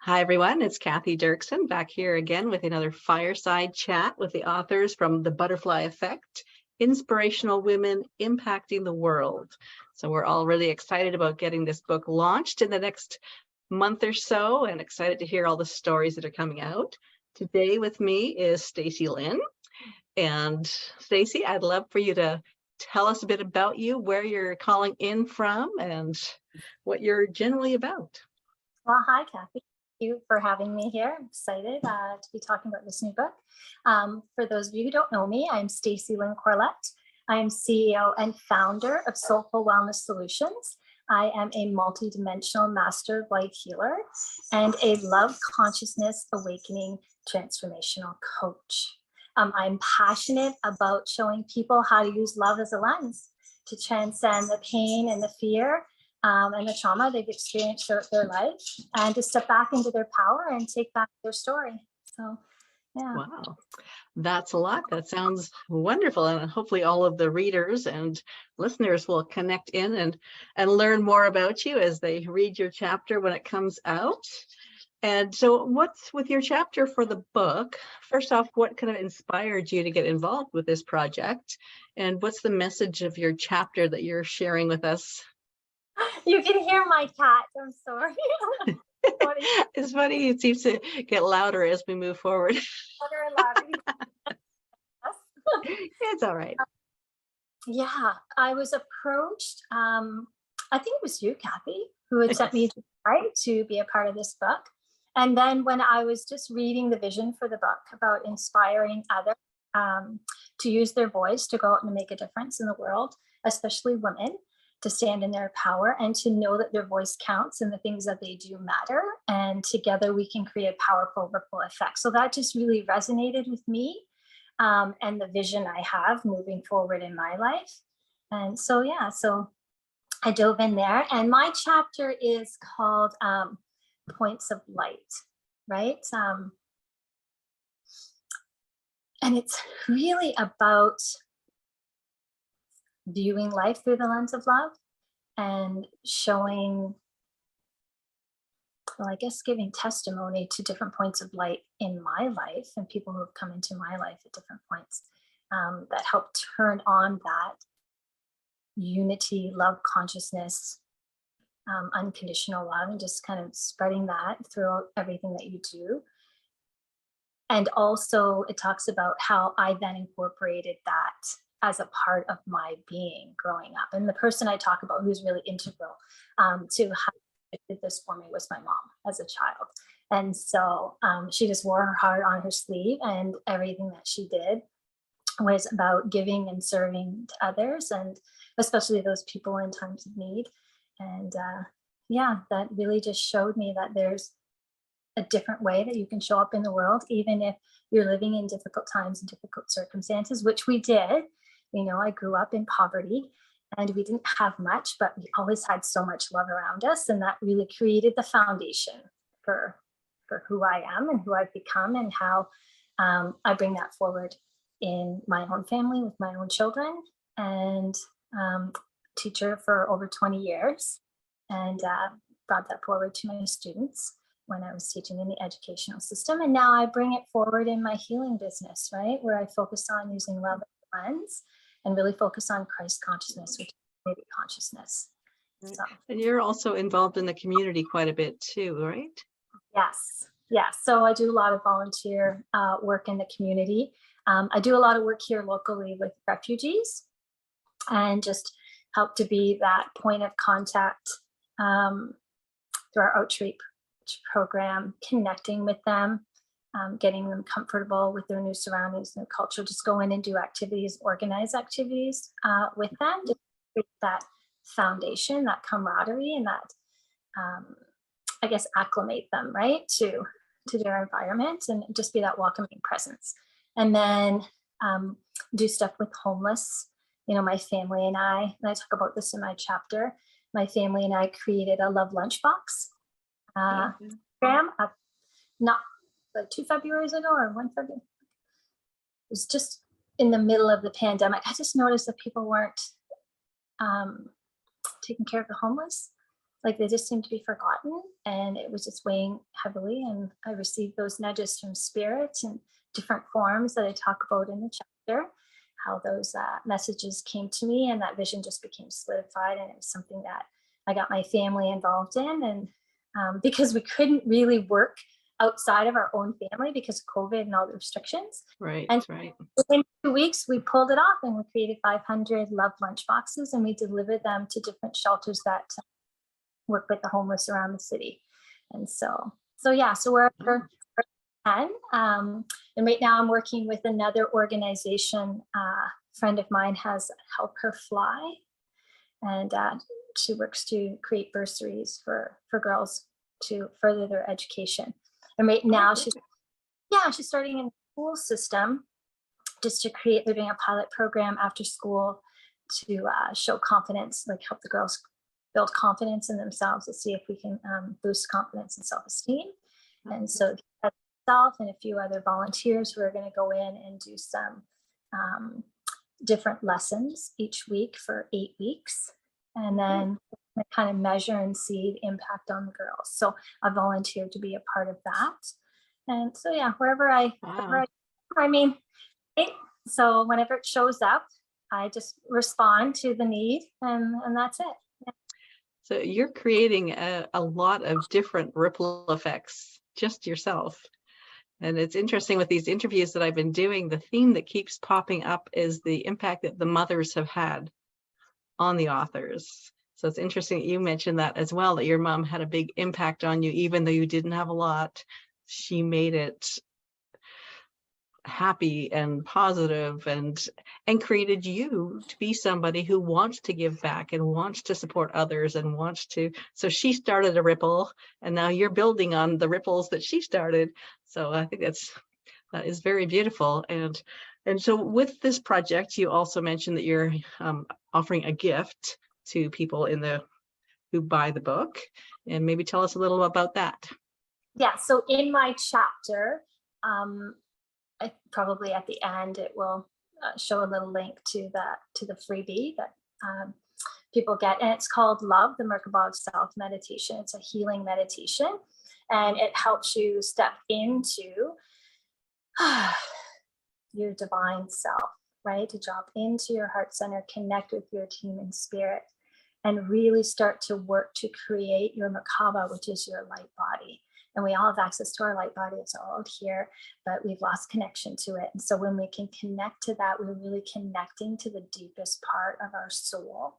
Hi, everyone. It's Kathy Dirksen back here again with another Fireside Chat with the authors from The Butterfly Effect, Inspirational Women Impacting the World. So we're all really excited about getting this book launched in the next month or so and excited to hear all the stories that are coming out. Today with me is Stacey-Lyn. And Stacey, I'd love for you to tell us a bit about you, where you're calling in from, and what you're generally about. Well, hi, Kathy. Thank you for having me here. I'm excited to be talking about this new book. For those of you who don't know me, I'm Stacey-Lyn Corlett. I am CEO and founder of Soulful Wellness Solutions. I am a multidimensional master light healer and a love consciousness awakening transformational coach. I'm passionate about showing people how to use love as a lens to transcend the pain and the fear and the trauma they've experienced throughout their life, and to step back into their power and take back their story. So, yeah. Wow, that's a lot. That sounds wonderful. And hopefully all of the readers and listeners will connect in and learn more about you as they read your chapter when it comes out. And so what's with your chapter for the book? First off, what kind of inspired you to get involved with this project? And what's the message of your chapter that you're sharing with us? You can hear my cat. I'm sorry. It's funny, it seems to get louder as we move forward. Louder and louder. It's all right. Yeah, I was approached. I think it was you, Kathy, who had sent me to write to be a part of this book. And then when I was just reading the vision for the book about inspiring others to use their voice to go out and make a difference in the world, especially women, to stand in their power and to know that their voice counts and the things that they do matter. And together we can create a powerful ripple effect. So that just really resonated with me and the vision I have moving forward in my life. And so, yeah, so I dove in there. And my chapter is called Points of Light, right? And it's really about viewing life through the lens of love and showing, well, I guess giving testimony to different points of light in my life and people who have come into my life at different points that help turn on that unity, love consciousness, unconditional love, and just kind of spreading that throughout everything that you do. And also it talks about how I then incorporated that as a part of my being growing up. And the person I talk about who's really integral to how it did this for me was my mom as a child. And so she just wore her heart on her sleeve, and everything that she did was about giving and serving to others, and especially those people in times of need. And yeah, that really just showed me that there's a different way that you can show up in the world, even if you're living in difficult times and difficult circumstances, which we did. You know, I grew up in poverty and we didn't have much, but we always had so much love around us. And that really created the foundation for who I am and who I've become, and how I bring that forward in my own family with my own children, and teacher for over 20 years, and brought that forward to my students when I was teaching in the educational system. And now I bring it forward in my healing business, right? Where I focus on using love as a lens and really focus on Christ consciousness, which is baby consciousness. Right. So, And you're also involved in the community quite a bit too, right? yes. Yeah. So I do a lot of volunteer work in the community. I do a lot of work here locally with refugees, and just help to be that point of contact through our outreach program, connecting with them, getting them comfortable with their new surroundings, new culture, just go in and do activities, organize activities with them to create that foundation, that camaraderie, and that, I guess, acclimate them, right, to their environment, and just be that welcoming presence. And then do stuff with homeless. You know, my family and I talk about this in my chapter, my family and I created a love lunchbox program not like 2 Februarys ago or 1 February. It was just in the middle of the pandemic. I just noticed that people weren't taking care of the homeless. like they just seemed to be forgotten, and it was just weighing heavily. And I received those nudges from spirit in different forms that I talk about in the chapter, how those messages came to me, and that vision just became solidified. And it was something that I got my family involved in. And because we couldn't really work outside of our own family because of COVID and all the restrictions. Right, And right. within 2 weeks, we pulled it off, and we created 500 love lunch boxes, and we delivered them to different shelters that work with the homeless around the city. And so we're over 10. And right now I'm working with another organization. A friend of mine has Help Her Fly, and she works to create bursaries for girls to further their education. And right now she's starting in the school system just to create, they're doing a pilot program after school to show confidence, like help the girls build confidence in themselves, to see if we can boost confidence and self-esteem. And so myself and a few other volunteers who are going to go in and do some different lessons each week for 8 weeks. And then kind of measure and see the impact on the girls. So I volunteered to be a part of that. And so, wherever I mean, so whenever it shows up, I just respond to the need, and that's it. Yeah. So you're creating a lot of different ripple effects just yourself. And it's interesting with these interviews that I've been doing, the theme that keeps popping up is the impact that the mothers have had on the authors. So it's interesting that you mentioned that as well, that your mom had a big impact on you, even though you didn't have a lot. She made it happy and positive, and created you to be somebody who wants to give back and wants to support others and wants to. So she started a ripple, and now you're building on the ripples that she started. So I think that is very beautiful. And so with this project, you also mentioned that you're offering a gift to people who buy the book, and maybe tell us a little about that. Yeah. So in my chapter, probably at the end, it will show a little link to the freebie that people get, and it's called Love, the Merkaba of Self meditation. It's a healing meditation, and it helps you step into your divine self, right? To drop into your heart center, connect with your team in spirit, and really start to work to create your Merkaba, which is your light body. And we all have access to our light body. It's all out here, but we've lost connection to it. And so when we can connect to that, we're really connecting to the deepest part of our soul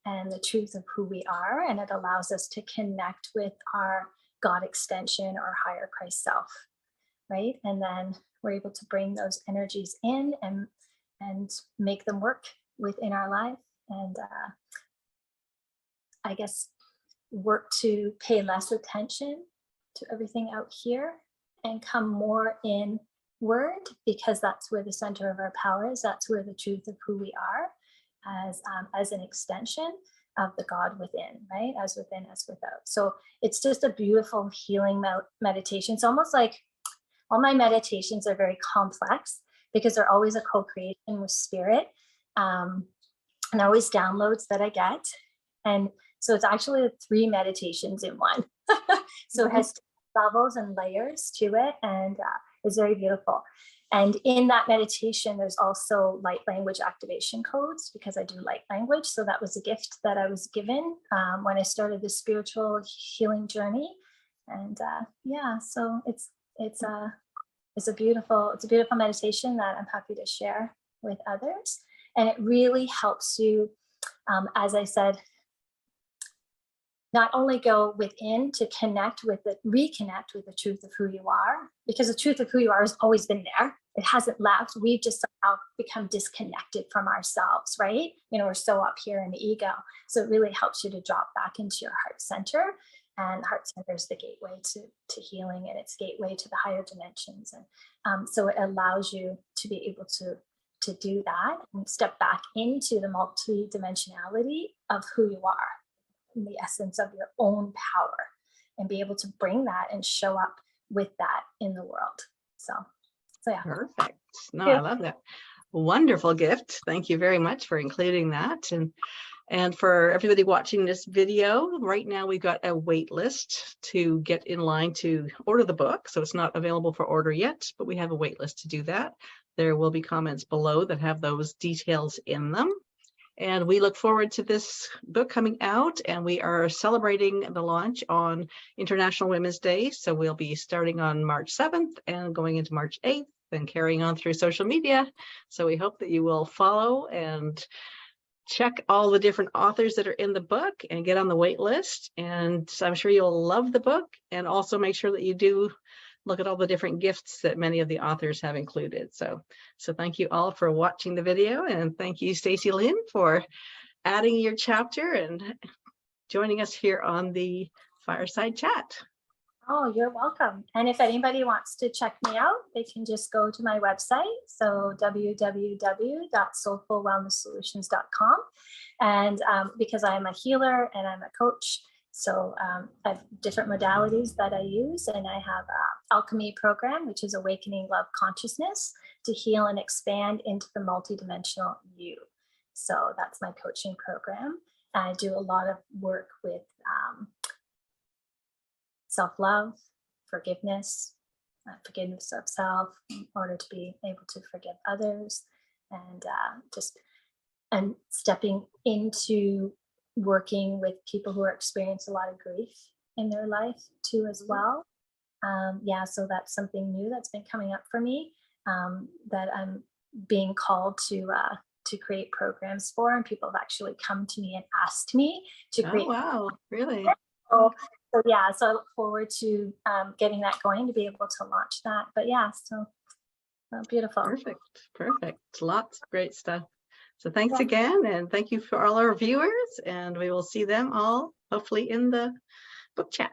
and the truth of who we are. And it allows us to connect with our God extension or higher Christ self, right? And then we're able to bring those energies in and make them work within our life. And I guess work to pay less attention to everything out here and come more inward, because that's where the center of our power is. That's where the truth of who we are as an extension of the God within, right? As within, as without. So it's just a beautiful healing meditation. It's almost like all my meditations are very complex because they're always a co-creation with spirit, and always downloads that I get. And so it's actually 3 meditations in one. So it has levels and layers to it, and it's very beautiful. And in that meditation, there's also light language activation codes, because I do light language. So that was a gift that I was given when I started this spiritual healing journey. And so it's a beautiful meditation that I'm happy to share with others. And it really helps you, as I said, not only go within to reconnect with the truth of who you are, because the truth of who you are has always been there. It hasn't left. We've just somehow become disconnected from ourselves, right? We're so up here in the ego. So it really helps you to drop back into your heart center. And heart center is the gateway to healing, and it's gateway to the higher dimensions. And so it allows you to be able to do that and step back into the multi-dimensionality of who you are, in the essence of your own power, and be able to bring that and show up with that in the world. So yeah. Perfect. No, I love that. Wonderful gift. Thank you very much for including that. And for everybody watching this video, right now we've got a wait list to get in line to order the book. So it's not available for order yet, but we have a wait list to do that. There will be comments below that have those details in them. And we look forward to this book coming out, and we are celebrating the launch on International Women's Day. So we'll be starting on March 7th and going into March 8th and carrying on through social media. So we hope that you will follow and check all the different authors that are in the book and get on the wait list. And I'm sure you'll love the book, and also make sure that you do look at all the different gifts that many of the authors have included. So thank you all for watching the video, and thank you, Stacey-Lyn, for adding your chapter and joining us here on the Fireside Chat. Oh, you're welcome. And if anybody wants to check me out, they can just go to my website. So www.soulfulwellnesssolutions.com. And because I am a healer and I'm a coach, so I have different modalities that I use, and I have an alchemy program, which is awakening love consciousness to heal and expand into the multidimensional you. So that's my coaching program. And I do a lot of work with self-love, forgiveness of self in order to be able to forgive others, and and stepping into working with people who are experiencing a lot of grief in their life too as well. Yeah, so that's something new that's been coming up for me, that I'm being called to create programs for, and people have actually come to me and asked me to create. Oh, wow, really? So yeah, so I look forward to getting that going, to be able to launch that. But yeah, so beautiful. Perfect. Lots of great stuff. So thanks again, and thank you for all our viewers, and we will see them all hopefully in the book chat.